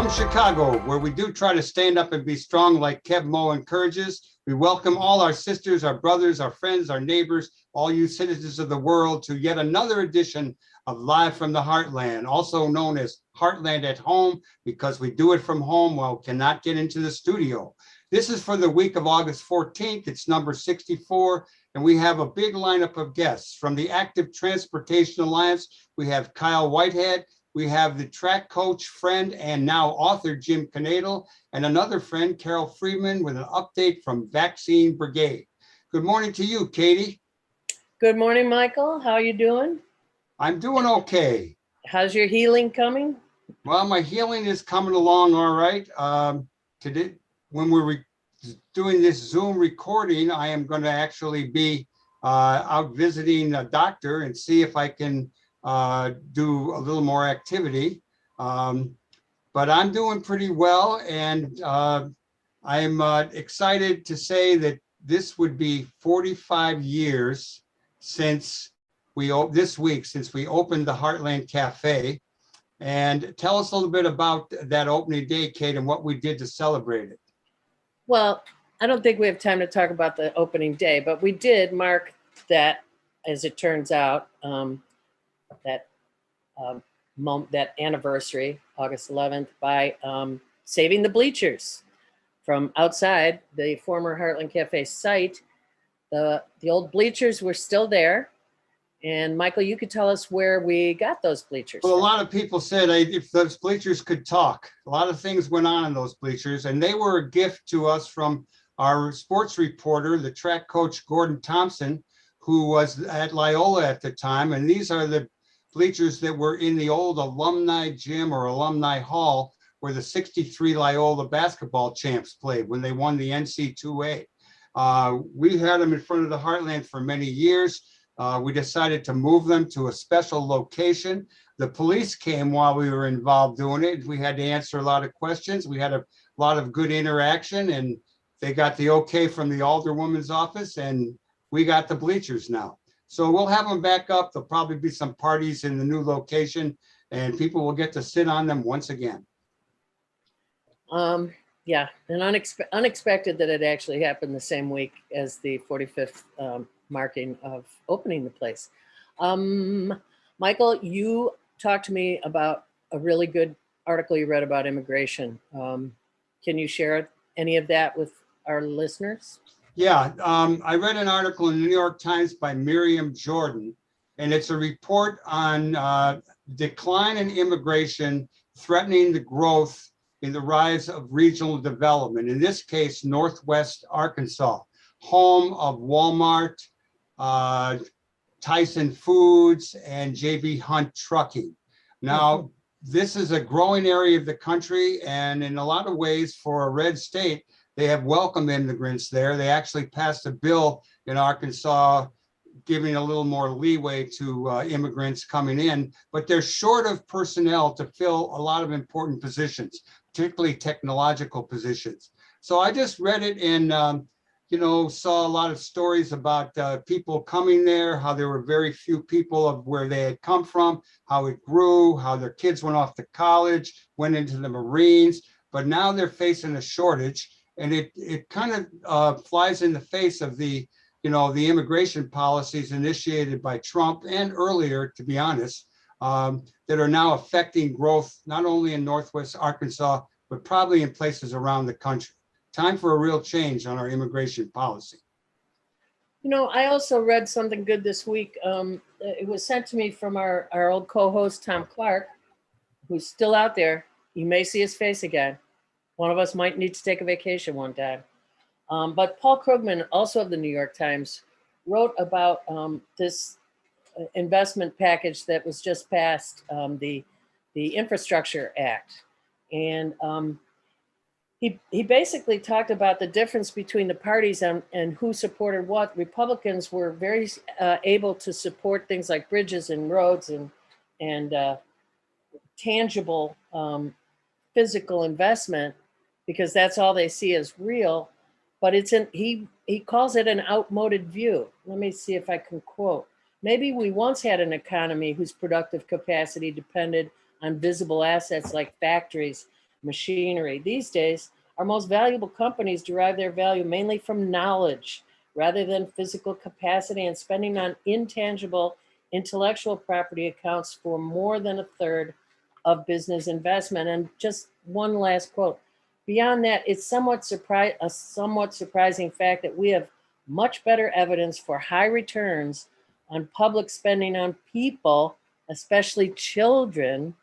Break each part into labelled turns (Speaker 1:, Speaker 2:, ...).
Speaker 1: From Chicago, where we do try to stand up and be strong like Kev Mo encourages, we welcome all our sisters, our brothers, our friends, our neighbors, all you citizens of the world to yet another edition of Live from the Heartland, also known as Heartland at Home, because we do it from home while we cannot get into the studio. This is for the week of August 14th. It's number 64, and we have a big lineup of guests. From the Active Transportation Alliance, we have Kyle Whitehead. We have the track coach, friend, and now author, Jim Knoedel, and another friend, Carol Friedman, with an update from Vaccine Brigade. Good morning to you, Katie.
Speaker 2: Good morning, Michael. How are you doing?
Speaker 1: I'm doing okay.
Speaker 2: How's your healing coming?
Speaker 1: Well, my healing is coming along all right. Today, when we're doing this Zoom recording, I am going to actually be out visiting a doctor and see if I can do a little more activity. But I'm doing pretty well, and I'm excited to say that this would be 45 years since this week, since we opened the Heartland Cafe. And tell us a little bit about that opening day, Kate, and what we did to celebrate it.
Speaker 2: Well, I don't think we have time to talk about the opening day, but we did mark that, as it turns out, that anniversary, August 11th, by saving the bleachers from outside the former Heartland Cafe site. The old bleachers were still there. And Michael, you could tell us where we got those bleachers.
Speaker 1: Well, a lot of people said if those bleachers could talk. A lot of things went on in those bleachers, and they were a gift to us from our sports reporter, the track coach, Gordon Thompson, who was at Loyola at the time. And these are the bleachers that were in the old alumni gym or alumni hall where the 63 Loyola basketball champs played when they won the NC2A. We had them in front of the Heartland for many years. We decided to move them to a special location. The police came while we were involved doing it. We had to answer a lot of questions. We had a lot of good interaction, and they got the okay from the alderwoman's office, and we got the bleachers now. So we'll have them back up. There'll probably be some parties in the new location, and people will get to sit on them once again.
Speaker 2: Yeah, and unexpected that it actually happened the same week as the 45th marking of opening the place. Michael, you talked to me about a really good article you read about immigration. Can you share any of that with our listeners?
Speaker 1: Yeah, I read an article in the New York Times by Miriam Jordan, and it's a report on decline in immigration threatening the growth in the rise of regional development. In this case, Northwest Arkansas, home of Walmart, Tyson Foods, and J.B. Hunt Trucking. Now, this is a growing area of the country, and in a lot of ways, for a red state, they have welcomed immigrants there. They actually passed a bill in Arkansas giving a little more leeway to immigrants coming in, but they're short of personnel to fill a lot of important positions, particularly technological positions. So I just read it and saw a lot of stories about people coming there, how there were very few people of where they had come from, how it grew, how their kids went off to college, went into the Marines, but now they're facing a shortage. And it kind of flies in the face of the immigration policies initiated by Trump and earlier, to be honest, that are now affecting growth, not only in Northwest Arkansas, but probably in places around the country. Time for a real change on our immigration policy.
Speaker 2: I also read something good this week. It was sent to me from our old co-host, Tom Clark, who's still out there. You may see his face again. One of us might need to take a vacation one time. But Paul Krugman, also of the New York Times, wrote about this investment package that was just passed, the Infrastructure Act. And he basically talked about the difference between the parties and who supported what. Republicans were very able to support things like bridges and roads and tangible physical investment, because that's all they see as real. But he calls it an outmoded view. Let me see if I can quote. Maybe we once had an economy whose productive capacity depended on visible assets like factories, machinery. These days, our most valuable companies derive their value mainly from knowledge rather than physical capacity, and spending on intangible intellectual property accounts for more than a third of business investment. And just one last quote. Beyond that, it's a somewhat surprising fact that we have much better evidence for high returns on public spending on people, especially children,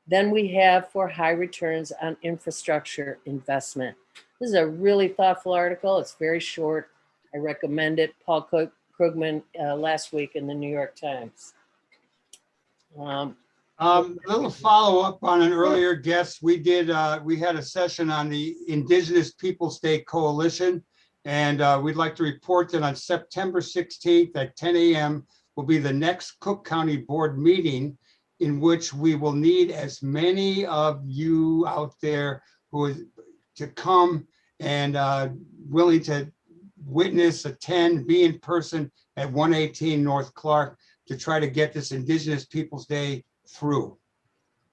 Speaker 2: than we have for high returns on infrastructure investment. This is a really thoughtful article. It's very short. I recommend it. Paul Krugman last week in the New York Times.
Speaker 1: Little follow-up on an earlier guest. We had a session on the Indigenous Peoples Day Coalition, and we'd like to report that on September 16th at 10 a.m. will be the next Cook County Board meeting, in which we will need as many of you out there to come and willing to witness, attend, be in person at 118 North Clark to try to get this Indigenous Peoples Day through.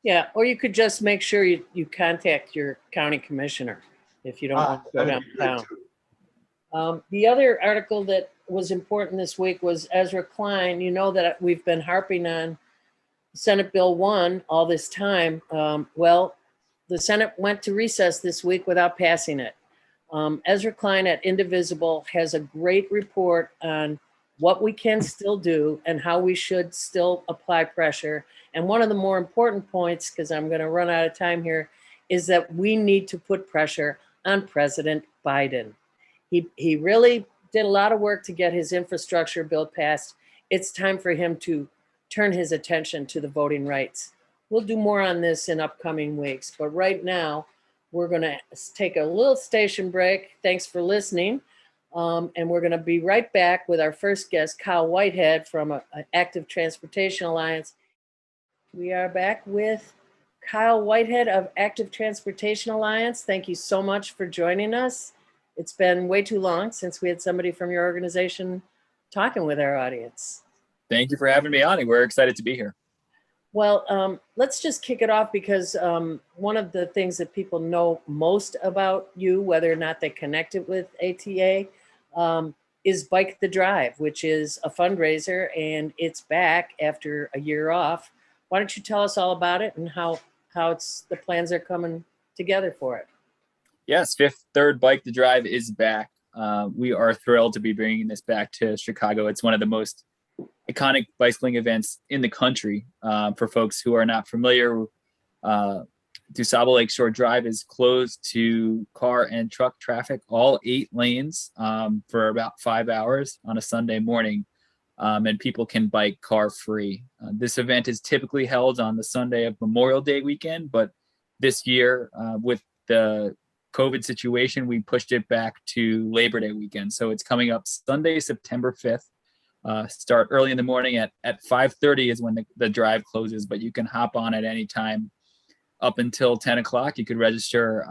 Speaker 2: Yeah, or you could just make sure you contact your county commissioner if you don't want to go downtown. The other article that was important this week was Ezra Klein. You know that we've been harping on Senate Bill 1 all this time. Well, the Senate went to recess this week without passing it. Ezra Klein at Indivisible has a great report on what we can still do and how we should still apply pressure. And one of the more important points, because I'm going to run out of time here, is that we need to put pressure on President Biden. He really did a lot of work to get his infrastructure bill passed. It's time for him to turn his attention to the voting rights. We'll do more on this in upcoming weeks, but right now we're going to take a little station break. Thanks for listening. And we're going to be right back with our first guest, Kyle Whitehead from Active Transportation Alliance. We are back with Kyle Whitehead of Active Transportation Alliance. Thank you so much for joining us. It's been way too long since we had somebody from your organization talking with our audience.
Speaker 3: Thank you for having me on. We're excited to be here.
Speaker 2: Well, let's just kick it off because one of the things that people know most about you, whether or not they connected with ATA, is Bike the Drive, which is a fundraiser, and it's back after a year off. Why don't you tell us all about it and how the plans are coming together for it?
Speaker 3: Yes, Fifth Third Bike the Drive is back. We are thrilled to be bringing this back to Chicago. It's one of the most iconic bicycling events in the country. For folks who are not familiar, DuSable Lakeshore Drive is closed to car and truck traffic, all 8 lanes, for about 5 hours on a Sunday morning, and people can bike car free. This event is typically held on the Sunday of Memorial Day weekend, but this year, with the COVID situation, we pushed it back to Labor Day weekend. So it's coming up Sunday, September 5th. Start early in the morning at 5:30 is when the drive closes, but you can hop on at any time up until 10 o'clock. You could register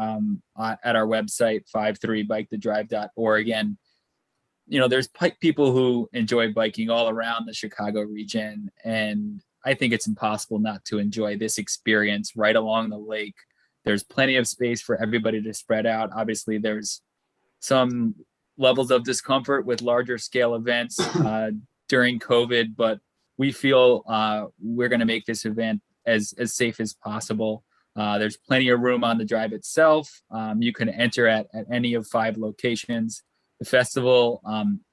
Speaker 3: at our website, 53bikethedrive.org. And, there's people who enjoy biking all around the Chicago region. And I think it's impossible not to enjoy this experience right along the lake. There's plenty of space for everybody to spread out. Obviously, there's some levels of discomfort with larger scale events during COVID, but we feel we're going to make this event as safe as possible. There's plenty of room on the drive itself. You can enter at any of 5 locations. The festival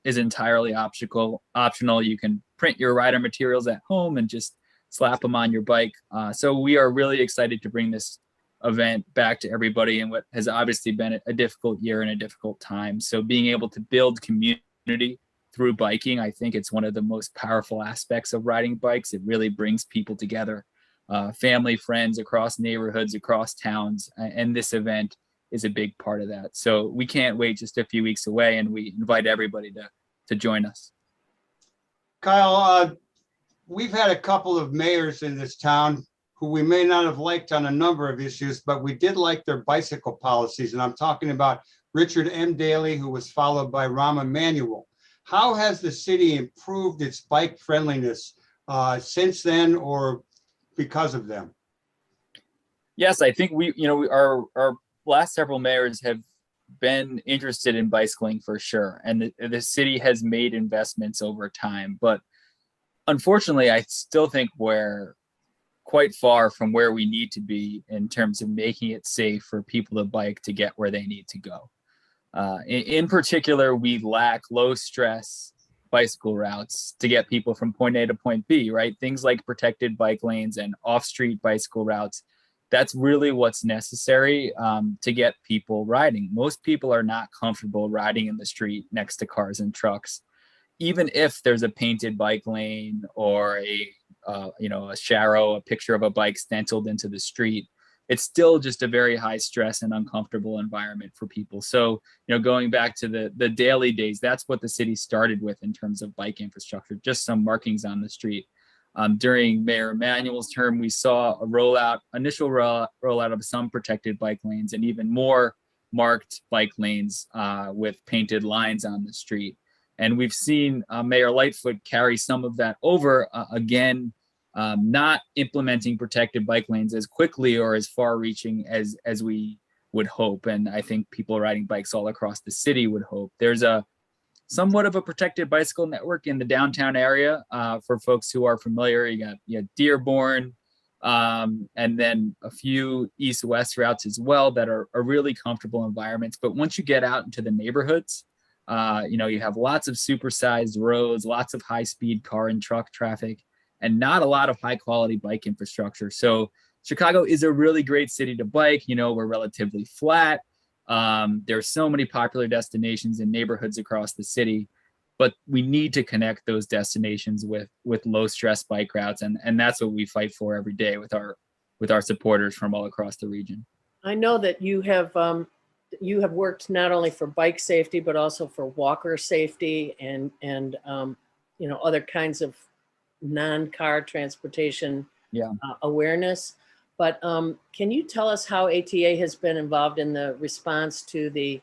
Speaker 3: is entirely optional. You can print your rider materials at home and just slap them on your bike. So we are really excited to bring this event back to everybody in what has obviously been a difficult year and a difficult time. So being able to build community through biking, I think it's one of the most powerful aspects of riding bikes. It really brings people together, family, friends, across neighborhoods, across towns. And this event is a big part of that. So we can't wait just a few weeks away, and we invite everybody to join us.
Speaker 1: Kyle, we've had a couple of mayors in this town who we may not have liked on a number of issues, but we did like their bicycle policies. And I'm talking about Richard M. Daley, who was followed by Rahm Emanuel. How has the city improved its bike friendliness since then or because of them?
Speaker 3: Yes, I think our last several mayors have been interested in bicycling for sure, and the city has made investments over time. But unfortunately, I still think we're quite far from where we need to be in terms of making it safe for people to bike to get where they need to go. In particular, we lack low stress bicycle routes to get people from point A to point B, right? Things like protected bike lanes and off street bicycle routes. That's really what's necessary to get people riding. Most people are not comfortable riding in the street next to cars and trucks, even if there's a painted bike lane or a sharrow, a picture of a bike stenciled into the street. It's still just a very high stress and uncomfortable environment for people. So, going back to the daily days, that's what the city started with in terms of bike infrastructure, just some markings on the street. During Mayor Emanuel's term, we saw a initial rollout of some protected bike lanes and even more marked bike lanes with painted lines on the street. And we've seen Mayor Lightfoot carry some of that over again, not implementing protected bike lanes as quickly or as far reaching as we would hope. And I think people riding bikes all across the city would hope. There's a somewhat of a protected bicycle network in the downtown area for folks who are familiar. You got Dearborn, and then a few east-west routes as well that are really comfortable environments. But once you get out into the neighborhoods, you have lots of supersized roads, lots of high-speed car and truck traffic, and not a lot of high-quality bike infrastructure. So Chicago is a really great city to bike. We're relatively flat. There are so many popular destinations and neighborhoods across the city, but we need to connect those destinations with low-stress bike routes, and that's what we fight for every day with our supporters from all across the region.
Speaker 2: I know that you have worked not only for bike safety, but also for walker safety and other kinds of non-car transportation awareness. But can you tell us how ATA has been involved in the response to the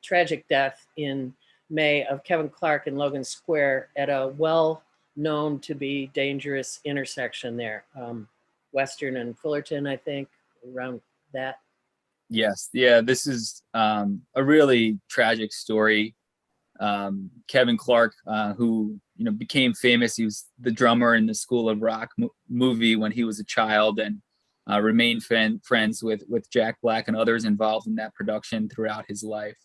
Speaker 2: tragic death in May of Kevin Clark in Logan Square at a well-known to be dangerous intersection there, Western and Fullerton, I think, around that?
Speaker 3: Yes. Yeah, this is a really tragic story. Kevin Clark, who became famous, he was the drummer in the School of Rock movie when he was a child, and remained friends with Jack Black and others involved in that production throughout his life.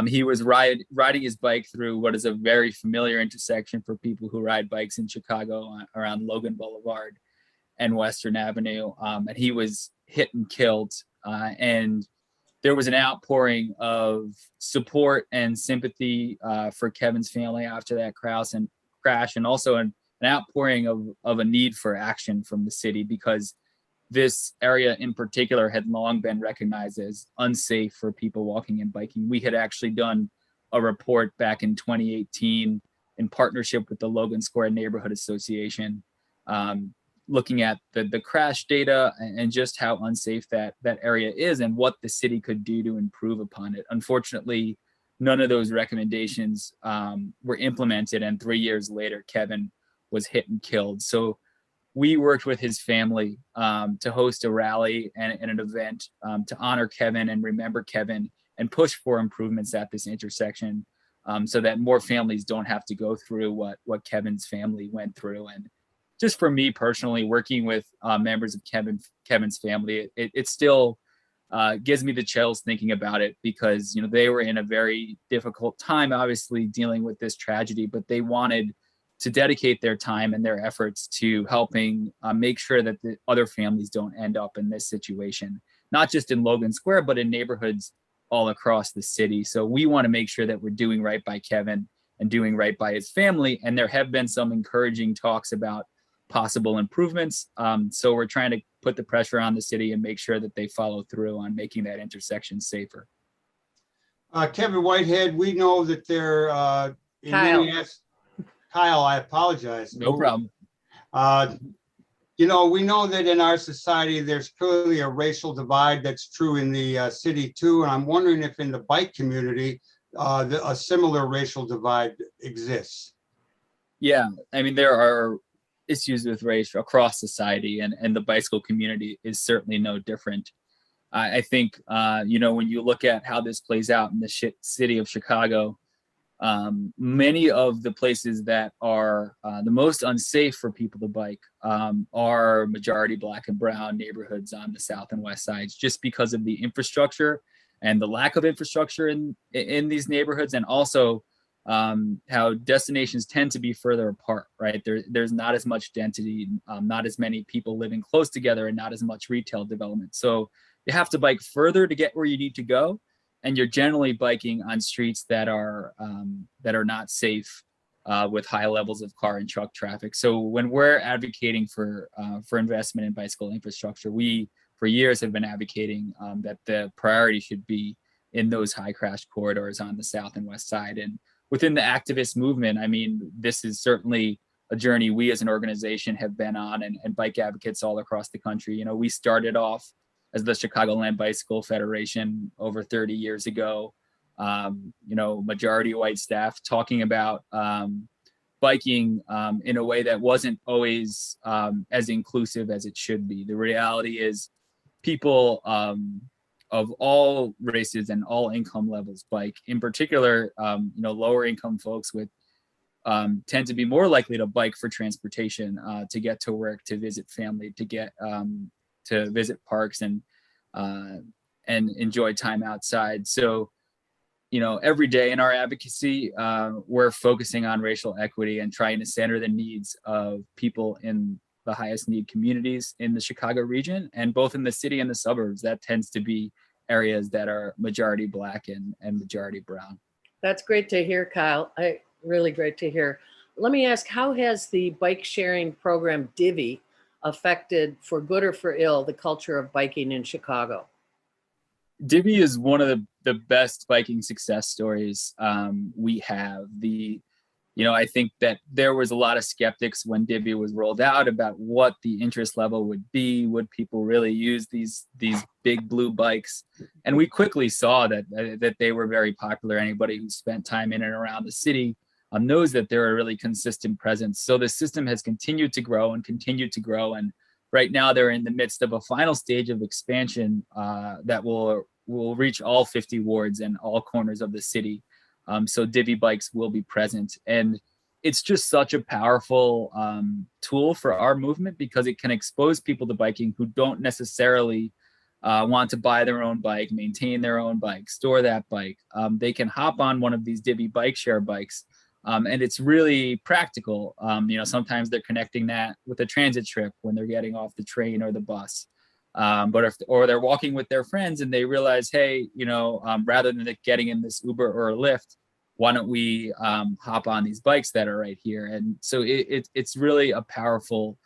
Speaker 3: He was riding his bike through what is a very familiar intersection for people who ride bikes in Chicago around Logan Boulevard and Western Avenue, and he was hit and killed. And there was an outpouring of support and sympathy for Kevin's family after that crash, and also an outpouring of a need for action from the city, because this area in particular had long been recognized as unsafe for people walking and biking. We had actually done a report back in 2018 in partnership with the Logan Square Neighborhood Association, looking at the crash data and just how unsafe that area is and what the city could do to improve upon it. Unfortunately, none of those recommendations were implemented, and 3 years later, Kevin was hit and killed. So we worked with his family to host a rally and an event to honor Kevin and remember Kevin and push for improvements at this intersection, so that more families don't have to go through what Kevin's family went through. And just for me personally, working with members of Kevin's family, it still gives me the chills thinking about it, because they were in a very difficult time, obviously dealing with this tragedy, but they wanted to dedicate their time and their efforts to helping make sure that the other families don't end up in this situation, not just in Logan Square, but in neighborhoods all across the city. So we want to make sure that we're doing right by Kevin and doing right by his family. And there have been some encouraging talks about possible improvements. So we're trying to put the pressure on the city and make sure that they follow through on making that intersection safer.
Speaker 1: Kevin Whitehead, we know that they're in Kyle, I apologize.
Speaker 3: No problem.
Speaker 1: We know that in our society, there's clearly a racial divide. That's true in the city too. And I'm wondering if in the bike community, a similar racial divide exists.
Speaker 3: Yeah, I mean, there are issues with race across society, and the bicycle community is certainly no different. I think, when you look at how this plays out in the city of Chicago, many of the places that are the most unsafe for people to bike are majority Black and brown neighborhoods on the south and west sides, just because of the infrastructure and the lack of infrastructure in these neighborhoods, and also how destinations tend to be further apart, right? There's not as much density, not as many people living close together, and not as much retail development. So you have to bike further to get where you need to go, and you're generally biking on streets that are not safe with high levels of car and truck traffic. So when we're advocating for investment in bicycle infrastructure, we for years have been advocating that the priority should be in those high crash corridors on the south and west side. And within the activist movement, I mean, this is certainly a journey we as an organization have been on, and bike advocates all across the country. We started off as the Chicagoland Bicycle Federation over 30 years ago, majority white staff talking about biking in a way that wasn't always as inclusive as it should be. The reality is people of all races and all income levels bike. In particular, lower income folks with tend to be more likely to bike for transportation, to get to work, to visit family, to get to visit parks and enjoy time outside. So, every day in our advocacy, we're focusing on racial equity and trying to center the needs of people in the highest need communities in the Chicago region, and both in the city and the suburbs. That tends to be areas that are majority Black and majority brown.
Speaker 2: That's great to hear, Kyle. Really great to hear. Let me ask, how has the bike sharing program Divvy affected, for good or for ill, the culture of biking in Chicago?
Speaker 3: Divvy is one of the best biking success stories we have. I think that there was a lot of skeptics when Divvy was rolled out about what the interest level would be. Would people really use these big blue bikes? And we quickly saw that they were very popular. Anybody who spent time in and around the city knows that they're a really consistent presence. So the system has continued to grow and continued to grow. And right now they're in the midst of a final stage of expansion that will reach all 50 wards and all corners of the city. So Divvy bikes will be present. And it's just such a powerful tool for our movement, because it can expose people to biking who don't necessarily want to buy their own bike, maintain their own bike, store that bike. They can hop on one of these Divvy bike share bikes. And it's really practical. Sometimes they're connecting that with a transit trip when they're getting off the train or the bus. Or they're walking with their friends and they realize, hey, rather than getting in this Uber or a Lyft, why don't we hop on these bikes that are right here? And so it's really a powerful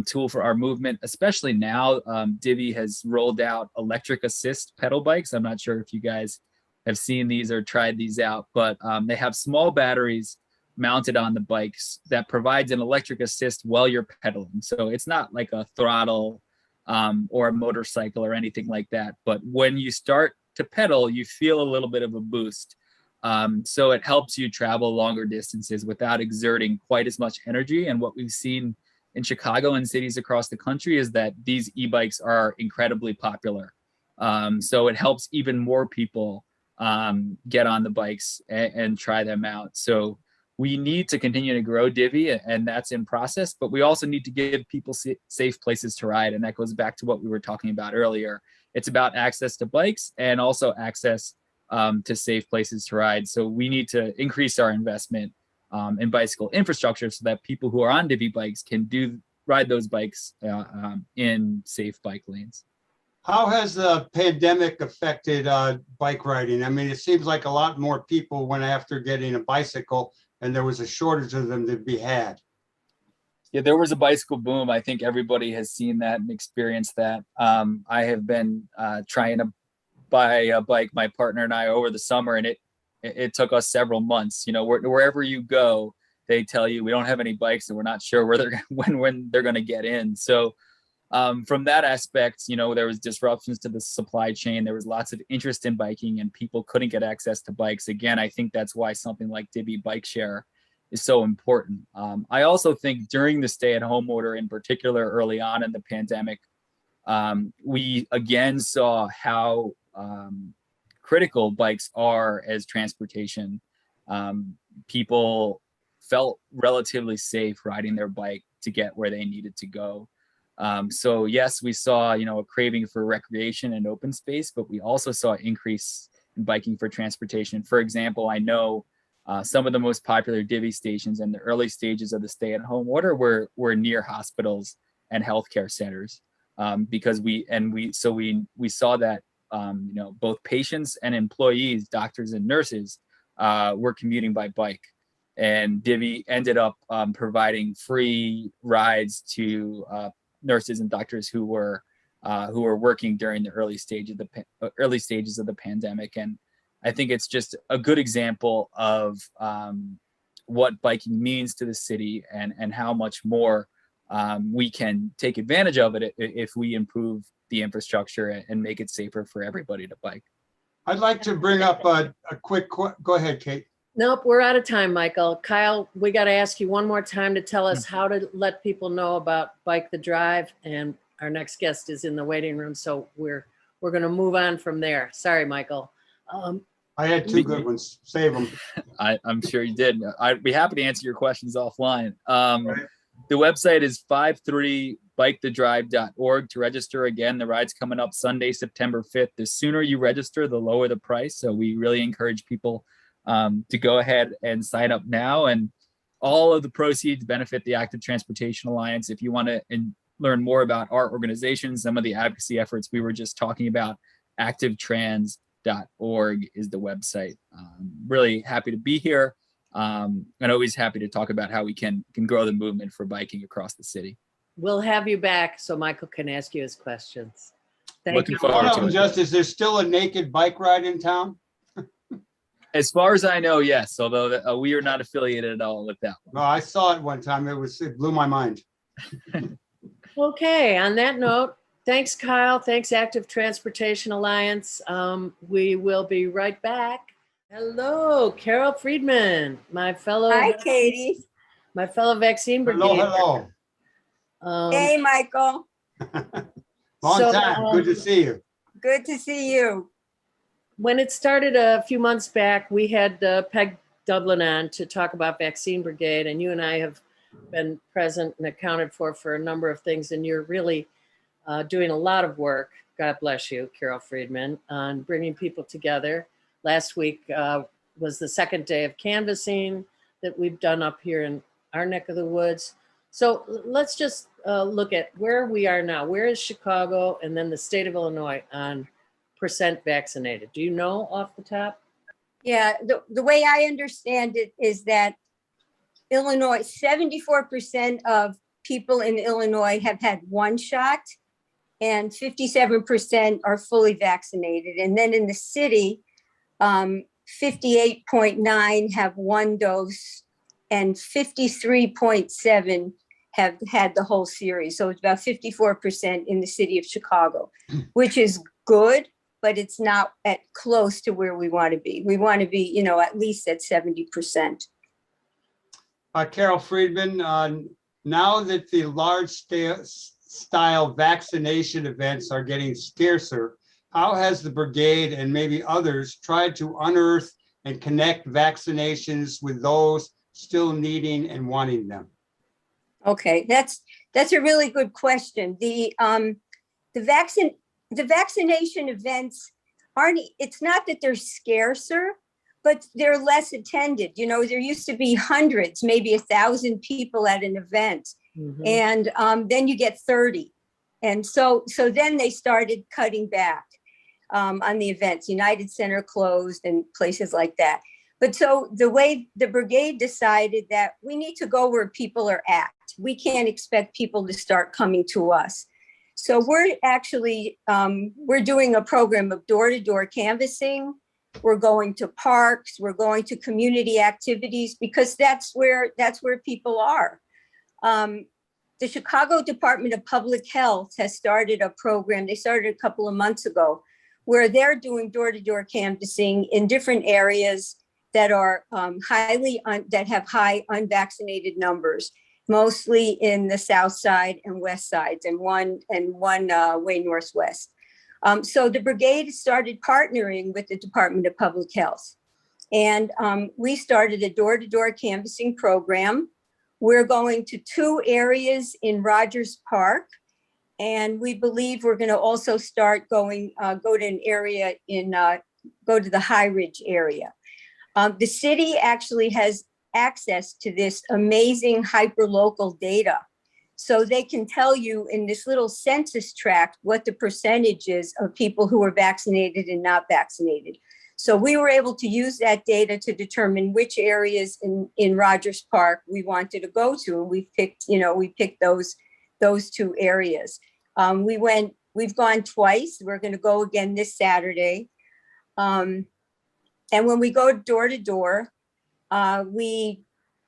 Speaker 3: tool for our movement, especially now. Divvy has rolled out electric assist pedal bikes. I'm not sure if you guys have seen these or tried these out, but they have small batteries mounted on the bikes that provides an electric assist while you're pedaling. So it's not like a throttle or a motorcycle or anything like that. But when you start to pedal, you feel a little bit of a boost. So it helps you travel longer distances without exerting quite as much energy. And what we've seen in Chicago and cities across the country is that these e-bikes are incredibly popular. So it helps even more people get on the bikes and try them out. So we need to continue to grow Divvy, and that's in process, but we also need to give people safe places to ride. And that goes back to what we were talking about earlier. It's about access to bikes and also access to safe places to ride. So we need to increase our investment in bicycle infrastructure so that people who are on Divvy bikes can ride those bikes in safe bike lanes.
Speaker 1: How has the pandemic affected bike riding? I mean, it seems like a lot more people went after getting a bicycle, and there was a shortage of them to be had.
Speaker 3: Yeah, there was a bicycle boom. I think everybody has seen that and experienced that. I have been trying to buy a bike, my partner and I, over the summer, and it took us several months. Wherever you go, they tell you we don't have any bikes, and we're not sure when they're going to get in. So from that aspect, there was disruptions to the supply chain. There was lots of interest in biking, and people couldn't get access to bikes. Again, I think that's why something like Divvy Bike Share so important. I also think during the stay-at-home order, in particular early on in the pandemic, we again saw how critical bikes are as transportation. People felt relatively safe riding their bike to get where they needed to go. So yes, we saw, a craving for recreation and open space, but we also saw an increase in biking for transportation. For example, I know some of the most popular divvy stations in the early stages of the stay-at-home order were near hospitals and healthcare centers, because we saw that both patients and employees, doctors and nurses, were commuting by bike, and divvy ended up providing free rides to nurses and doctors who were working during the early stages of the pandemic. And I think it's just a good example of what biking means to the city, and how much more we can take advantage of it if we improve the infrastructure and make it safer for everybody to bike.
Speaker 1: I'd like to bring up a quick, go ahead, Kate.
Speaker 2: Nope, we're out of time, Michael. Kyle, we got to ask you one more time to tell us how to let people know about Bike the Drive, and our next guest is in the waiting room, so we're going to move on from there. Sorry, Michael.
Speaker 1: I had two good ones. Save them.
Speaker 3: I'm sure you did. I'd be happy to answer your questions offline.
Speaker 1: Right.
Speaker 3: The website is 53bikethedrive.org to register. Again, the ride's coming up Sunday, September 5th. The sooner you register, the lower the price. So we really encourage people to go ahead and sign up now. And all of the proceeds benefit the Active Transportation Alliance. If you want to learn more about our organization, some of the advocacy efforts we were just talking about, activetrans.org is the website. Really happy to be here. And always happy to talk about how we can grow the movement for biking across the city.
Speaker 2: We'll have you back so Michael can ask you his questions. Thank
Speaker 3: Looking
Speaker 2: you.
Speaker 3: forward
Speaker 1: One of
Speaker 3: to
Speaker 1: them,
Speaker 3: it.
Speaker 1: just, is there still a naked bike ride in town?
Speaker 3: As far as I know, yes, although we are not affiliated at all with that one.
Speaker 1: No, I saw it one time. It blew my mind.
Speaker 2: Okay, on that note, thanks, Kyle. Thanks, Active Transportation Alliance. We will be right back. Hello, Carol Friedman, my fellow.
Speaker 4: Hi, Katie.
Speaker 2: My fellow vaccine brigade.
Speaker 1: Hello.
Speaker 4: Hey, Michael.
Speaker 1: Long time. Good to see you.
Speaker 4: Good to see you.
Speaker 2: When it started a few months back, we had Peg Dublin on to talk about Vaccine Brigade, and you and I have been present and accounted for a number of things, and you're really doing a lot of work, God bless you, Carol Friedman, on bringing people together. Last week was the second day of canvassing that we've done up here in our neck of the woods. So let's just look at where we are now. Where is Chicago and then the state of Illinois on % vaccinated? Do you know off the top?
Speaker 4: Yeah, the way I understand it is that Illinois, 74% of people in Illinois have had one shot and 57% are fully vaccinated. And then in the city, 58.9 have one dose and 53.7 have had the whole series. So it's about 54% in the city of Chicago, which is good, but it's not at close to where we want to be. We want to be, at least at 70%.
Speaker 1: Carol Friedman, now that the large style vaccination events are getting scarcer, how has the brigade and maybe others tried to unearth and connect vaccinations with those still needing and wanting them?
Speaker 4: Okay, that's a really good question. The vaccination events it's not that they're scarcer, but they're less attended. There used to be hundreds, maybe 1,000 people at an event, and then you get 30. And so then they started cutting back on the events. United Center closed and places like that. But so the way the brigade decided that we need to go where people are at. We can't expect people to start coming to us. So we're actually, we're doing a program of door-to-door canvassing. We're going to parks, we're going to community activities, because that's where people are. The Chicago Department of Public Health has started a program. They started a couple of months ago where they're doing door-to-door canvassing in different areas that are that have high unvaccinated numbers, mostly in the south side and west sides, and one way northwest. So the brigade started partnering with the Department of Public Health. And we started a door-to-door canvassing program. We're going to 2 areas in Rogers Park. And we believe we're going to also start go to an area go to the High Ridge area. The city actually has access to this amazing hyperlocal data. So they can tell you in this little census tract what the percentage is of people who are vaccinated and not vaccinated. So we were able to use that data to determine which areas in Rogers Park we wanted to go to. And we picked those 2 areas. We've gone twice. We're going to go again this Saturday. And when we go door to door, we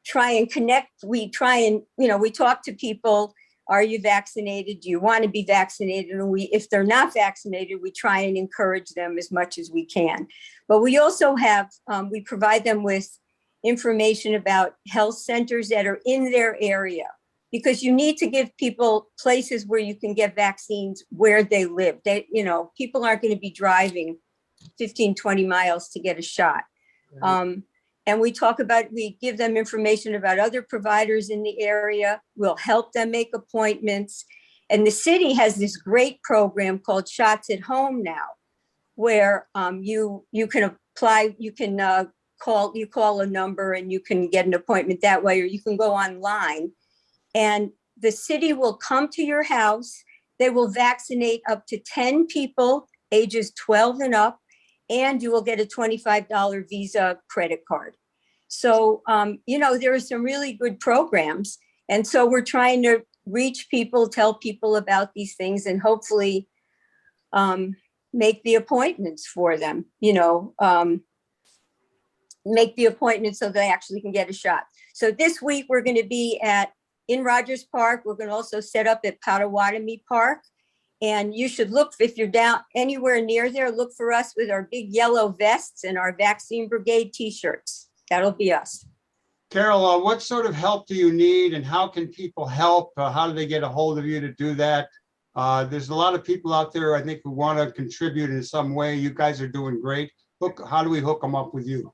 Speaker 4: try and connect. We talk to people. Are you vaccinated? Do you want to be vaccinated? And if they're not vaccinated, we try and encourage them as much as we can. But we also have, we provide them with information about health centers that are in their area, because you need to give people places where you can get vaccines where they live. People aren't going to be driving 15, 20 miles to get a shot. Right. And we give them information about other providers in the area. We'll help them make appointments. And the city has this great program called Shots at Home now, where you can apply, you can call a number and you can get an appointment that way, or you can go online. And the city will come to your house. They will vaccinate up to 10 people, ages 12 and up, and you will get a $25 Visa credit card. So, there are some really good programs. And so we're trying to reach people, tell people about these things, and hopefully make the appointments for them, make the appointments so they actually can get a shot. So this week we're going to be in Rogers Park. We're going to also set up at Potawatomi Park. And you should look, if you're down anywhere near there, look for us with our big yellow vests and our Vaccine Brigade t-shirts. That'll be us.
Speaker 1: Carol, what sort of help do you need, and how can people help? How do they get a hold of you to do that? There's a lot of people out there, I think, who want to contribute in some way. You guys are doing great. How do we hook them up with you?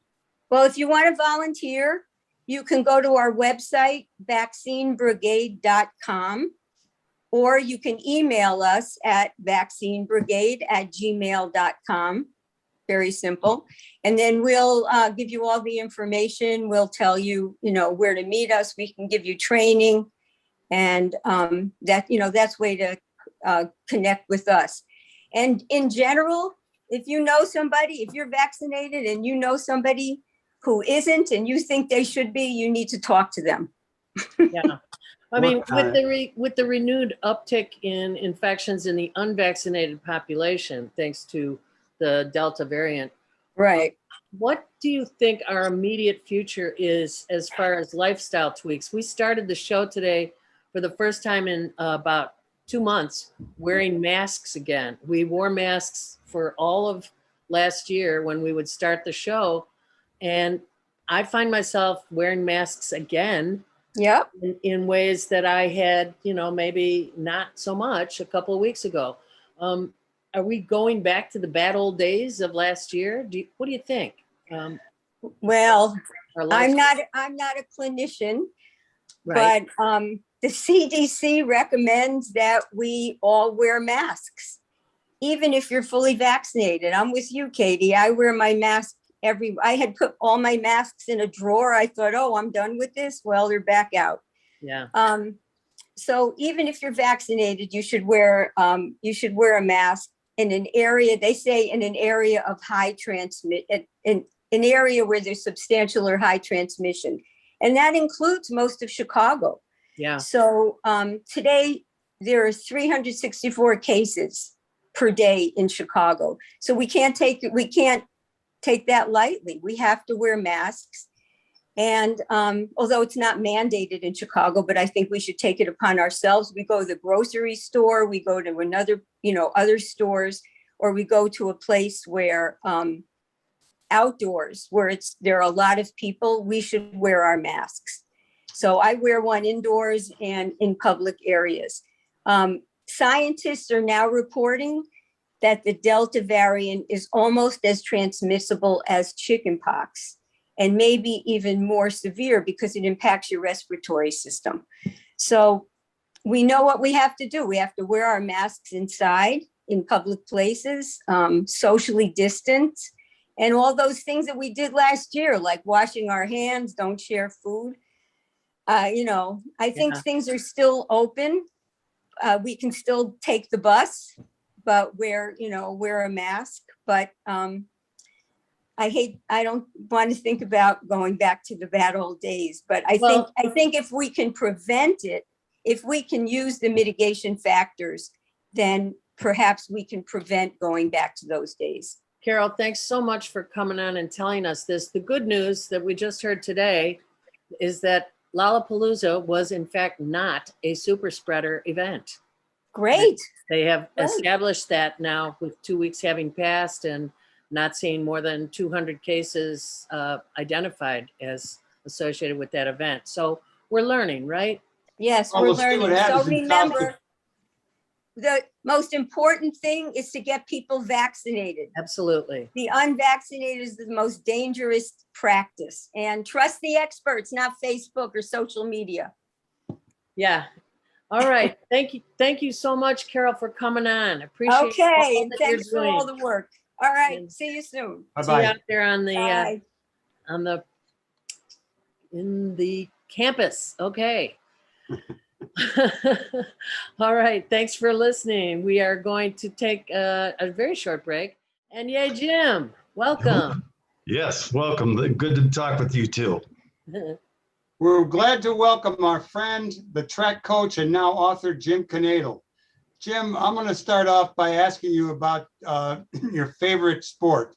Speaker 4: Well, if you want to volunteer, you can go to our website, vaccinebrigade.com. Or you can email us at vaccinebrigade@gmail.com. Very simple. And then we'll give you all the information. We'll tell you, where to meet us. We can give you training, and that's way to connect with us. And in general, if you know somebody, if you're vaccinated and you know somebody who isn't and you think they should be, you need to talk to them.
Speaker 2: Yeah. I mean, with the renewed uptick in infections in the unvaccinated population, thanks to the Delta variant,
Speaker 4: right?
Speaker 2: What do you think our immediate future is as far as lifestyle tweaks? We started the show today for the first time in about 2 months wearing masks again. We wore masks for all of last year when we would start the show, and I find myself wearing masks again.
Speaker 4: Yep.
Speaker 2: In ways that I had, maybe not so much a couple of weeks ago. Are we going back to the bad old days of last year? What do you think?
Speaker 4: Well, I'm not a clinician, right. But the CDC recommends that we all wear masks, even if you're fully vaccinated. I'm with you, Katie. I wear my mask I had put all my masks in a drawer. I thought, I'm done with this. Well, they're back out.
Speaker 2: Yeah.
Speaker 4: So even if you're vaccinated, you should wear a mask in an area, they say in an area of high in an area where there's substantial or high transmission. And that includes most of Chicago.
Speaker 2: Yeah.
Speaker 4: So today there are 364 cases per day in Chicago. So we can't take that lightly. We have to wear masks. And although it's not mandated in Chicago, but I think we should take it upon ourselves. We go to the grocery store, we go to another, other stores, or we go to a place where outdoors where there are a lot of people, we should wear our masks. So I wear one indoors and in public areas. Scientists are now reporting that the Delta variant is almost as transmissible as chickenpox, and maybe even more severe because it impacts your respiratory system. So we know what we have to do. We have to wear our masks inside, in public places, socially distance, and all those things that we did last year, like washing our hands, don't share food. I think things are still open. We can still take the bus, but wear a mask. But I don't want to think about going back to the bad old days. But I think if we can prevent it, if we can use the mitigation factors, then perhaps we can prevent going back to those days.
Speaker 2: Carol, thanks so much for coming on and telling us this. The good news that we just heard today is that Lollapalooza was in fact not a super spreader event.
Speaker 4: Great.
Speaker 2: They have established that now with 2 weeks having passed and not seeing more than 200 cases identified as associated with that event. So we're learning, right?
Speaker 4: Yes,
Speaker 1: Well,
Speaker 4: we're
Speaker 1: we'll see what
Speaker 4: learning. So
Speaker 1: happens in South
Speaker 4: remember, the most important thing is to get people vaccinated.
Speaker 2: Absolutely.
Speaker 4: The unvaccinated is the most dangerous practice. And trust the experts, not Facebook or social media.
Speaker 2: Yeah. All right. Thank you so much, Carol, for coming on. Appreciate all
Speaker 4: Okay,
Speaker 2: that
Speaker 4: thanks for
Speaker 2: you're
Speaker 4: all
Speaker 2: doing.
Speaker 4: the work. All right,
Speaker 2: And
Speaker 4: see you soon.
Speaker 2: See you
Speaker 1: Bye-bye.
Speaker 2: out there on
Speaker 4: Bye.
Speaker 2: in the campus. Okay. All right. Thanks for listening. We are going to take a very short break. And yay, Jim, welcome.
Speaker 5: Yes, welcome. Good to talk with you too.
Speaker 1: We're glad to welcome our friend, the track coach and now author, Jim Knoedel. Jim, I'm going to start off by asking you about your favorite sport,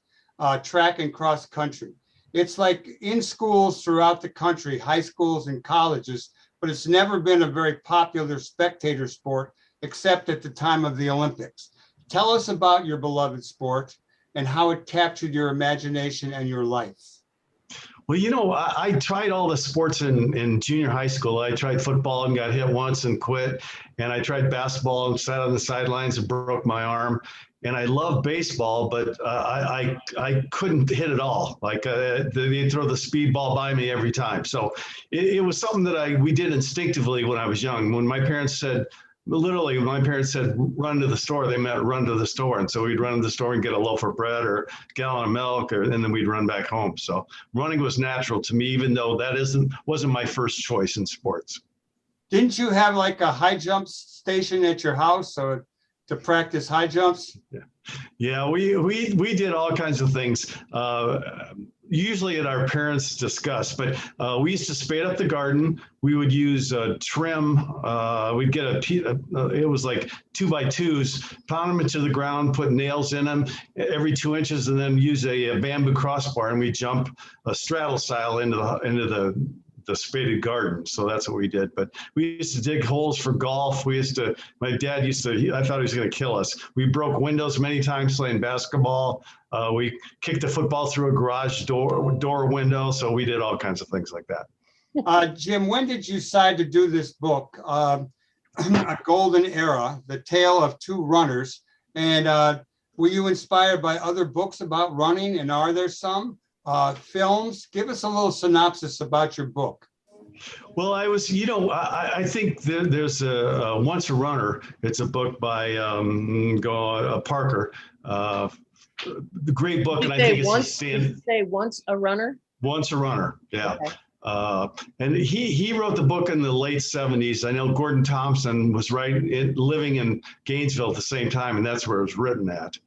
Speaker 1: track and cross country. It's like in schools throughout the country, high schools and colleges, but it's never been a very popular spectator sport, except at the time of the Olympics. Tell us about your beloved sport and how it captured your imagination and your life.
Speaker 5: Well, I tried all the sports in junior high school. I tried football and got hit once and quit. And I tried basketball and sat on the sidelines and broke my arm. And I love baseball, but I couldn't hit it all. Like they'd throw the speed ball by me every time. So it was something that we did instinctively when I was young. When my parents said, literally, when my parents said run to the store, they meant run to the store. And so we'd run to the store and get a loaf of bread or a gallon of milk, and then we'd run back home. So running was natural to me, even though that wasn't my first choice in sports.
Speaker 1: Didn't you have like a high jump station at your house to practice high jumps?
Speaker 5: Yeah, we did all kinds of things. Usually at our parents' disgust, but we used to spade up the garden. We would use trim. We'd get it was like 2x2s, pound them into the ground, put nails in them every 2 inches, and then use a bamboo crossbar, and we jump a straddle style into the spaded garden. So that's what we did. But we used to dig holes for golf. My dad I thought he was going to kill us. We broke windows many times playing basketball. We kicked a football through a garage door window. So we did all kinds of things like that.
Speaker 1: Jim, when did you decide to do this book, A Golden Era, the tale of two runners? And were you inspired by other books about running? And are there some? Films? Give us a little synopsis about your book.
Speaker 5: Well, I think there's a Once a Runner. It's a book by Parker. The great book, and I think it's
Speaker 2: Did you say Once a Runner?
Speaker 5: Once a Runner, yeah.
Speaker 2: Okay.
Speaker 5: And he wrote the book in the late 70s. I know Gordon Thompson was living in Gainesville at the same time, and that's where it was written at.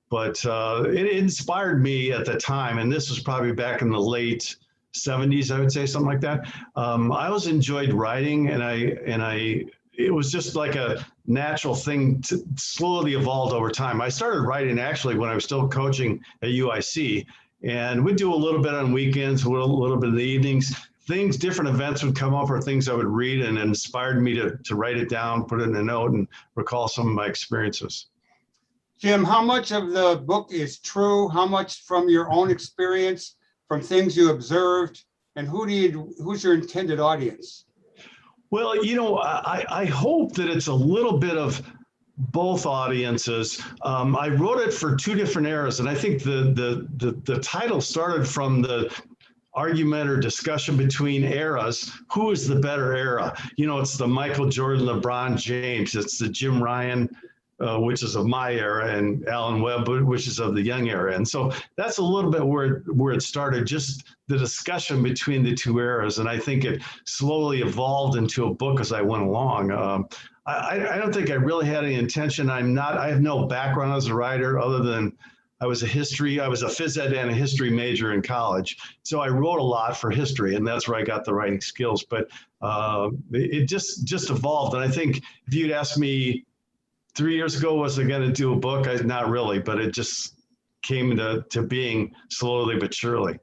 Speaker 5: But it inspired me at the time, and this was probably back in the late 70s, I would say, something like that. I always enjoyed writing, and it was just like a natural thing to slowly evolve over time. I started writing actually when I was still coaching at UIC, and we'd do a little bit on weekends, a little bit in the evenings. Different events would come up or things I would read, and it inspired me to write it down, put it in a note, and recall some of my experiences.
Speaker 1: Jim, how much of the book is true? How much from your own experience, from things you observed? And who's your intended audience?
Speaker 5: Well, I hope that it's a little bit of both audiences. I wrote it for two different eras, and I think the title started from the argument or discussion between eras. Who is the better era? It's the Michael Jordan, LeBron James. It's the Jim Ryan, which is of my era, and Alan Webb, which is of the young era. And so that's a little bit where it started, just the discussion between the two eras. And I think it slowly evolved into a book as I went along. I don't think I really had any intention. I have no background as a writer other than I was a phys ed and a history major in college. So I wrote a lot for history, and that's where I got the writing skills. But it just evolved. And I think if you'd asked me 3 years ago, was I going to do a book? Not really, but it just came to being slowly but surely.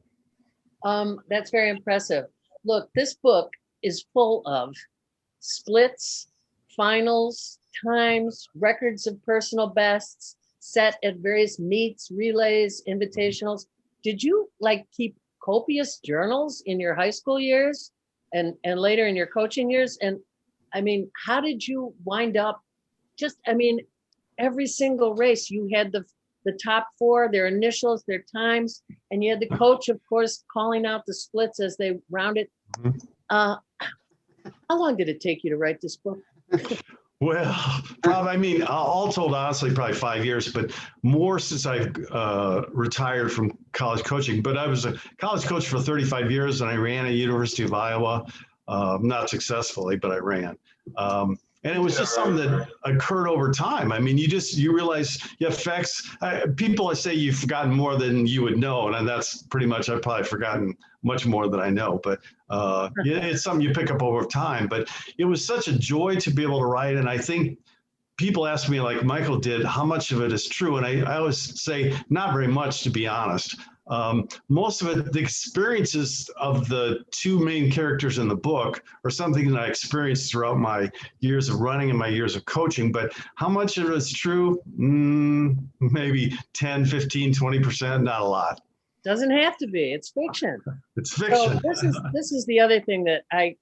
Speaker 2: That's very impressive. Look, this book is full of splits, finals, times, records of personal bests set at various meets, relays, invitationals. Did you keep copious journals in your high school years and later in your coaching years? And I mean, how did you wind up every single race you had the top four, their initials, their times, and you had the coach, of course, calling out the splits as they rounded. How long did it take you to write this book?
Speaker 5: Well, probably, all told, honestly, probably 5 years, but more since I've retired from college coaching. But I was a college coach for 35 years, and I ran at University of Iowa, not successfully, but I ran. And it was just something that occurred over time. You realize you have facts. People say you've forgotten more than you would know. And that's pretty much, I've probably forgotten much more than I know. But it's something you pick up over time. But it was such a joy to be able to write. And I think people ask me, like Michael did, how much of it is true? And I always say, not very much, to be honest. Most of it, the experiences of the two main characters in the book are something that I experienced throughout my years of running and my years of coaching. But how much of it is true? Maybe 10, 15, 20%, not a lot.
Speaker 2: Doesn't have to be. It's fiction.
Speaker 5: It's fiction.
Speaker 2: So this is the other thing that I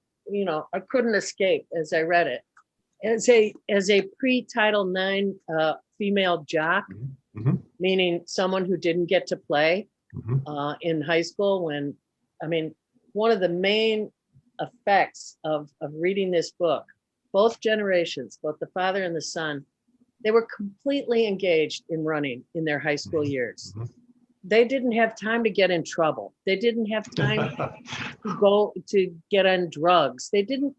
Speaker 2: couldn't escape as I read it. As a pre-Title IX female jock, meaning someone who didn't get to play in high school, one of the main effects of reading this book, both generations, both the father and the son, they were completely engaged in running in their high school years. They didn't have time to get in trouble. They didn't have time to get on drugs. They didn't,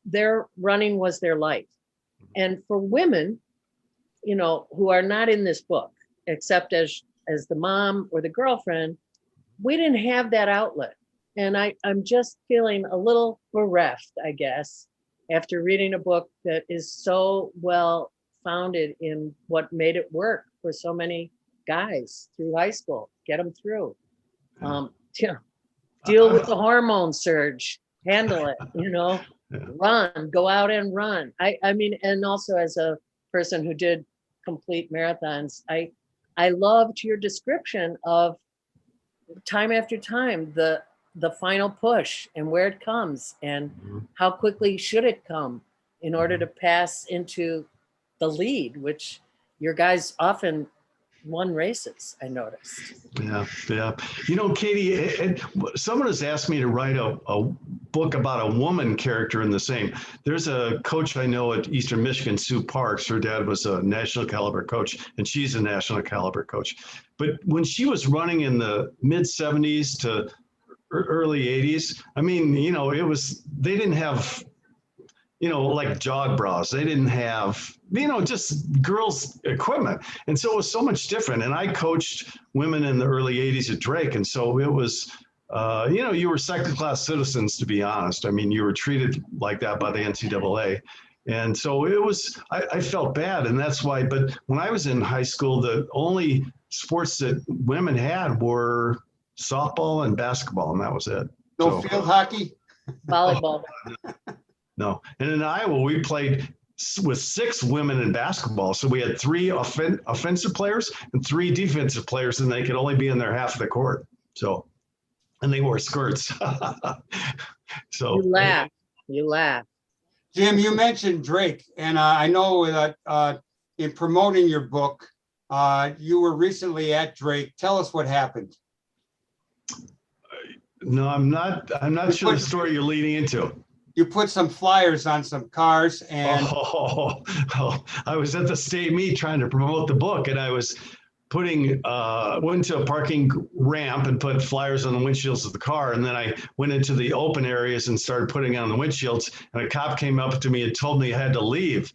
Speaker 2: their running was their life. And for women, who are not in this book, except as the mom or the girlfriend, we didn't have that outlet. And I'm just feeling a little bereft, I guess, after reading a book that is so well founded in what made it work for so many guys through high school, get them through. Deal with the hormone surge, handle it, run, go out and run. And also as a person who did complete marathons, I loved your description of time after time, the final push and where it comes and how quickly should it come in order to pass into the lead, which your guys often won races, I noticed.
Speaker 5: Yeah. Katie, someone has asked me to write a book about a woman character in the same. There's a coach I know at Eastern Michigan, Sue Parks. Her dad was a national caliber coach, and she's a national caliber coach. But when she was running in the mid 70s to early 80s, they didn't have, like jog bras. They didn't have, just girls' equipment. And so it was so much different. And I coached women in the early 80s at Drake. And so it was, you were second-class citizens, to be honest. You were treated like that by the NCAA. And so it was, I felt bad. And that's why, but when I was in high school, the only sports that women had were softball and basketball, and that was it.
Speaker 1: No field hockey?
Speaker 2: Volleyball.
Speaker 5: No. And in Iowa, we played with 6 women in basketball. So we had 3 offensive players and 3 defensive players, and they could only be in their half of the court. So, and they wore skirts. So
Speaker 2: You laugh.
Speaker 1: Jim, you mentioned Drake, and I know that in promoting your book, you were recently at Drake. Tell us what happened.
Speaker 5: No, I'm not sure the story you're leading into.
Speaker 1: You put some flyers on some cars and
Speaker 5: I was at the state meet trying to promote the book, and I was went to a parking ramp and put flyers on the windshields of the car. And then I went into the open areas and started putting on the windshields, and a cop came up to me and told me I had to leave.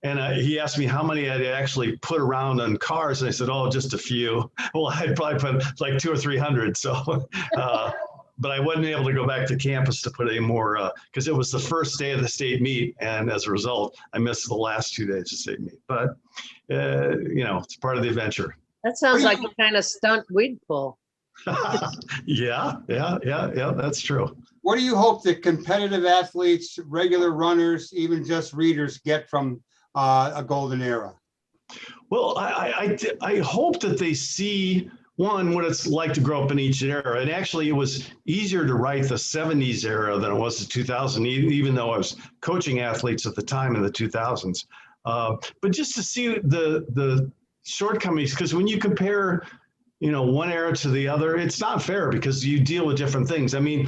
Speaker 5: And he asked me how many I'd actually put around on cars. And I said, oh, just a few. Well, I'd probably put like 200 or 300. So, but I wasn't able to go back to campus to put any more because it was the first day of the state meet. And as a result, I missed the last 2 days of state meet. But, it's part of the adventure.
Speaker 2: That sounds like the kind of stunt we'd pull.
Speaker 5: Yeah, that's true.
Speaker 1: what do you hope that competitive athletes, regular runners, even just readers get from a golden era?
Speaker 5: Well, I hope that they see, one, what it's like to grow up in each era. And actually, it was easier to write the 70s era than it was the 2000s, even though I was coaching athletes at the time in the 2000s. But just to see the shortcomings, because when you compare, one era to the other, it's not fair because you deal with different things. I mean,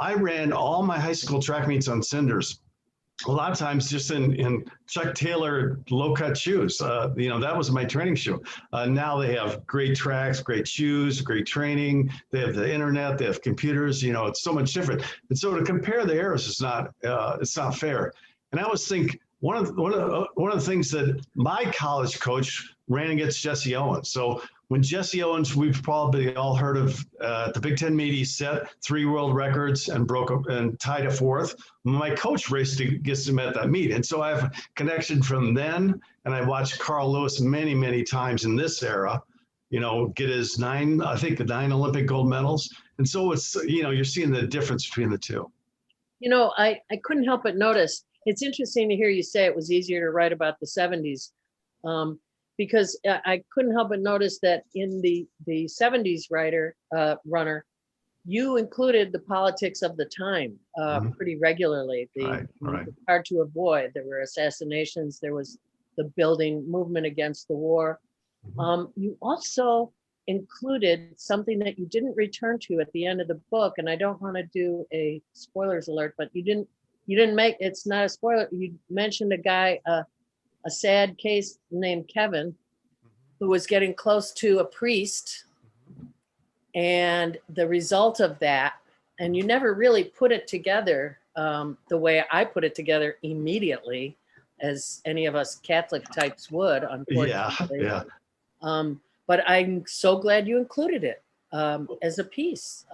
Speaker 5: I ran all my high school track meets on cinders. A lot of times just in Chuck Taylor low-cut shoes. That was my training shoe. Now they have great tracks, great shoes, great training. They have the internet, they have computers, it's so much different. And so to compare the eras is it's not fair. And I always think one of the things that my college coach ran against Jesse Owens. So when Jesse Owens, we've probably all heard of the Big Ten meet, he set 3 world records and tied a 4th. My coach raced against him at that meet. And so I have a connection from then. And I watched Carl Lewis many, many times in this era, get his 9 Olympic gold medals. And so it's, you're seeing the difference between the two.
Speaker 2: I couldn't help but notice, it's interesting to hear you say it was easier to write about the 70s. Because I couldn't help but notice that in the 70s runner, you included the politics of the time pretty regularly.
Speaker 5: Right.
Speaker 2: Hard to avoid. There were assassinations. There was the building movement against the war. You also included something that you didn't return to at the end of the book, and I don't want to do a spoilers alert, but you didn't make, it's not a spoiler. You mentioned a guy, a sad case named Kevin, who was getting close to a priest, and the result of that, and you never really put it together the way I put it together immediately, as any of us Catholic types would, unfortunately.
Speaker 5: Yeah.
Speaker 2: But I'm so glad you included it as a piece.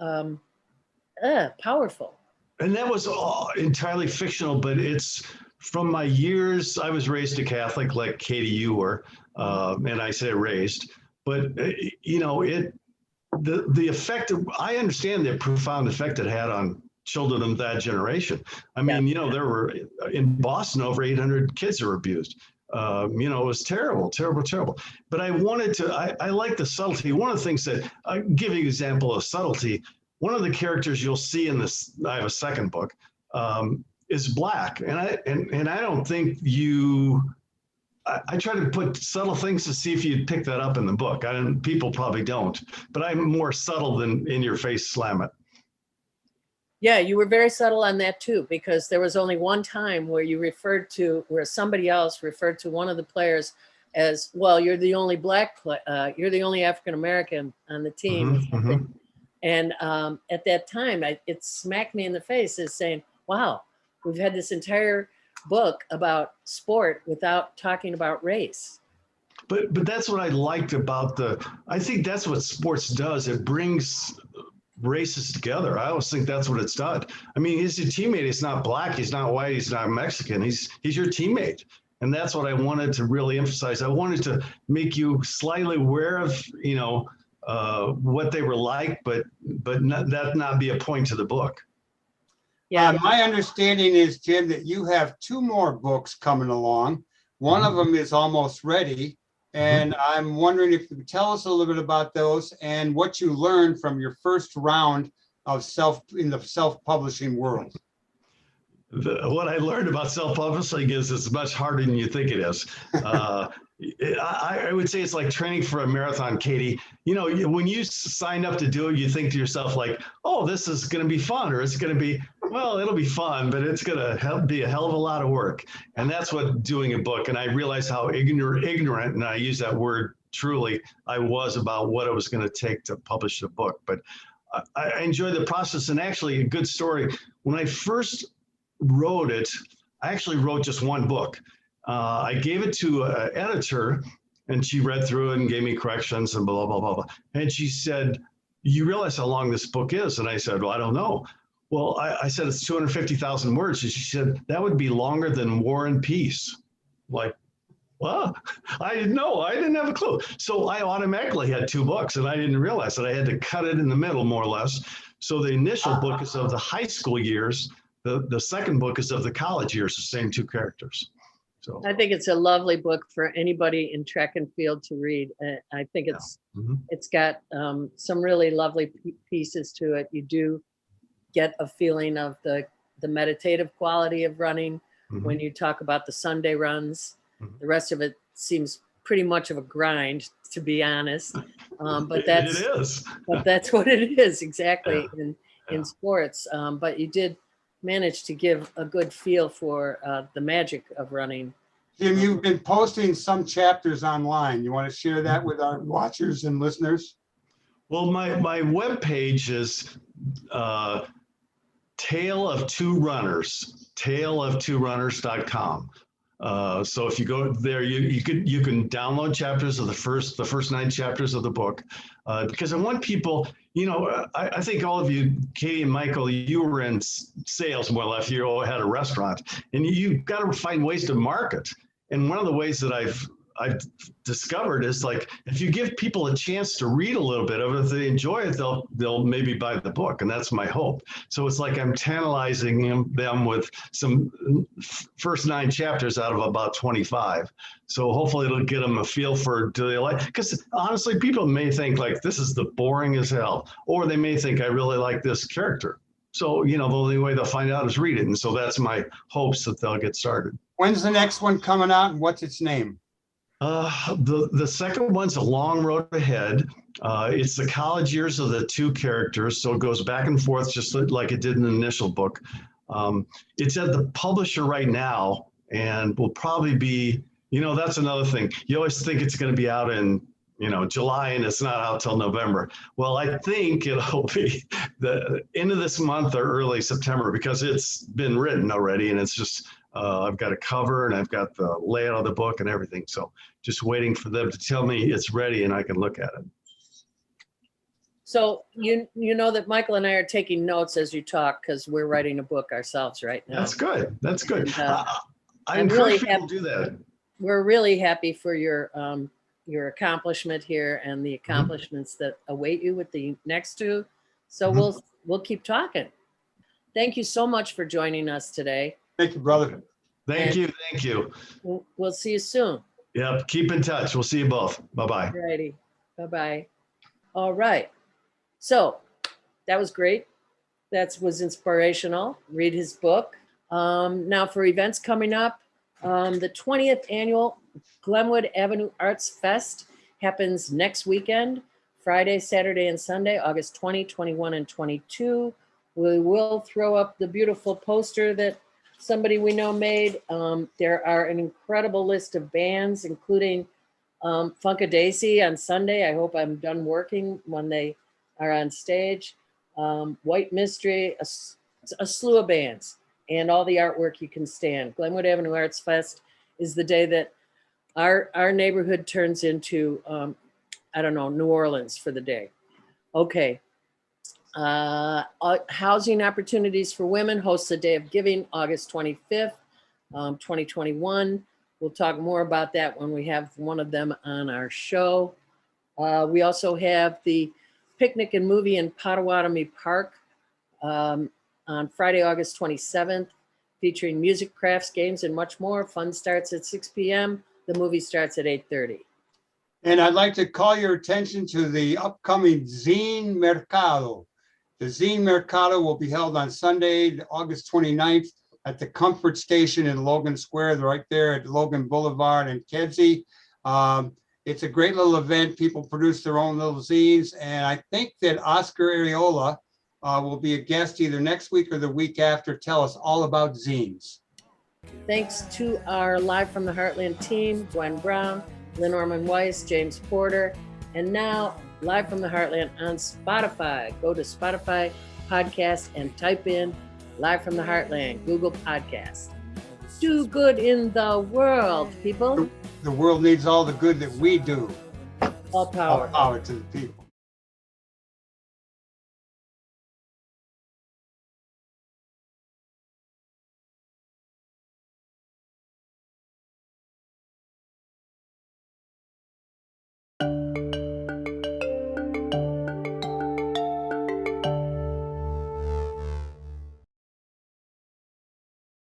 Speaker 2: Powerful.
Speaker 5: And that was all entirely fictional, but it's from my years. I was raised a Catholic like Katie, you were, and I say raised, but the effect I understand the profound effect it had on children of that generation. I mean, there were in Boston over 800 kids were abused. It was terrible. But I wanted to, I like the subtlety. One of the things that I'll give you an example of subtlety. One of the characters you'll see in this, I have a second book, is Black. And I don't think I try to put subtle things to see if you'd pick that up in the book. People probably don't, but I'm more subtle than in your face slam it.
Speaker 2: Yeah, you were very subtle on that too, because there was only one time where where somebody else referred to one of the players as, well, you're the only you're the only African-American on the team. And at that time, it smacked me in the face as saying, wow, we've had this entire book about sport without talking about race.
Speaker 5: But that's what I liked about I think that's what sports does. It brings races together. I always think that's what it's done. I mean, he's your teammate. He's not Black. He's not white. He's not Mexican. He's your teammate. And that's what I wanted to really emphasize. I wanted to make you slightly aware of, what they were like, but not be a point to the book.
Speaker 2: Yeah,
Speaker 1: My understanding is, Jim, that you have two more books coming along. One of them is almost ready. And I'm wondering if you could tell us a little bit about those and what you learned from your first round of in the self-publishing world.
Speaker 5: What I learned about self-publishing is it's much harder than you think it is. I would say it's like training for a marathon, Katie. You know, when you sign up to do it, you think to yourself like, oh, this is going to be fun, or it's going to be, well, it'll be fun, but it's going to be a hell of a lot of work. And that's what doing a book. And I realized how ignorant, and I use that word truly, I was about what it was going to take to publish a book. But I enjoyed the process. And actually, a good story. When I first wrote it, I actually wrote just one book. I gave it to an editor, and she read through it and gave me corrections and blah, blah, blah, blah. And she said, you realize how long this book is? And I said, well, I don't know. Well, I said, it's 250,000 words. And she said, that would be longer than War and Peace. Like, well, I didn't know. I didn't have a clue. So I automatically had two books, and I didn't realize that I had to cut it in the middle, more or less. So the initial book is of the high school years. The second book is of the college years, the same two characters. So
Speaker 2: I think it's a lovely book for anybody in track and field to read. I think it's got some really lovely pieces to it. You do get a feeling of the meditative quality of running when you talk about the Sunday runs. The rest of it seems pretty much of a grind, to be honest. But that's
Speaker 5: it is.
Speaker 2: But that's what it is exactly in sports. But you did manage to give a good feel for the magic of running.
Speaker 1: Jim, you've been posting some chapters online. You want to share that with our watchers and listeners?
Speaker 5: Well, my webpage is Tale of Two Runners, taleoftworunners.com. So if you go there, you can download chapters of the first 9 chapters of the book, because I want people, you know, I think all of you, Katie and Michael, you were in sales more or less. You all had a restaurant, and you've got to find ways to market. And one of the ways that I've discovered is, like, if you give people a chance to read a little bit of it, if they enjoy it, they'll maybe buy the book, and that's my hope. So it's like I'm tantalizing them with some first 9 chapters out of about 25. So hopefully it'll get them a feel for, do they like, because honestly, people may think like this is the boring as hell, or they may think I really like this character. So, you know, the only way they'll find out is read it. And so that's my hopes that they'll get started.
Speaker 1: When's the next one coming out, and what's its name?
Speaker 5: The second one's A Long Road Ahead. It's the college years of the two characters, so it goes back and forth just like it did in the initial book. It's at the publisher right now, and will probably be, you know, that's another thing. You always think it's going to be out in, you know, July, and it's not out till November. Well, I think it'll be the end of this month or early September, because it's been written already, and it's just, I've got a cover and I've got the layout of the book and everything. So just waiting for them to tell me it's ready and I can look at it.
Speaker 2: So you know that Michael and I are taking notes as you talk, because we're writing a book ourselves right now.
Speaker 5: That's good. That's good.
Speaker 2: And,
Speaker 5: I encourage people to do that.
Speaker 2: We're really happy for your accomplishment here and the accomplishments that await you with the next 2. So we'll keep talking. Thank you so much for joining us today.
Speaker 1: Thank you, brother.
Speaker 5: Thank you. Thank you.
Speaker 2: We'll see you soon.
Speaker 5: Yep. Keep in touch. We'll see you both. Bye-bye.
Speaker 2: Alrighty. Bye-bye. All right. So that was great. That was inspirational. Read his book. Now for events coming up, the 20th annual Glenwood Avenue Arts Fest happens next weekend, Friday, Saturday, and Sunday, August 20, 21, and 22. We will throw up the beautiful poster that somebody we know made. There are an incredible list of bands, including Funkadacey on Sunday. I hope I'm done working when they are on stage. White Mystery, a slew of bands, and all the artwork you can stand. Glenwood Avenue Arts Fest is the day that our neighborhood turns into, I don't know, New Orleans for the day. Okay. Housing Opportunities for Women hosts a Day of Giving, August 25th, 2021. We'll talk more about that when we have one of them on our show. We also have the Picnic and Movie in Potawatomi Park on Friday, August 27th, featuring music, crafts, games, and much more. Fun starts at 6 p.m. The movie starts at 8:30.
Speaker 1: And I'd like to call your attention to the upcoming Zine Mercado. The Zine Mercado will be held on Sunday, August 29th at the Comfort Station in Logan Square, right there at Logan Boulevard and Kedzie. It's a great little event. People produce their own little zines. And I think that Oscar Areola will be a guest either next week or the week after, tell us all about zines.
Speaker 2: Thanks to our Live from the Heartland team, Gwen Brown, Lynn Orman Weiss, James Porter, and now Live from the Heartland on Spotify. Go to Spotify podcast and type in Live from the Heartland, Google Podcast. Do good in the world, people.
Speaker 1: The world needs all the good that we do.
Speaker 2: All power.
Speaker 1: All power to the people.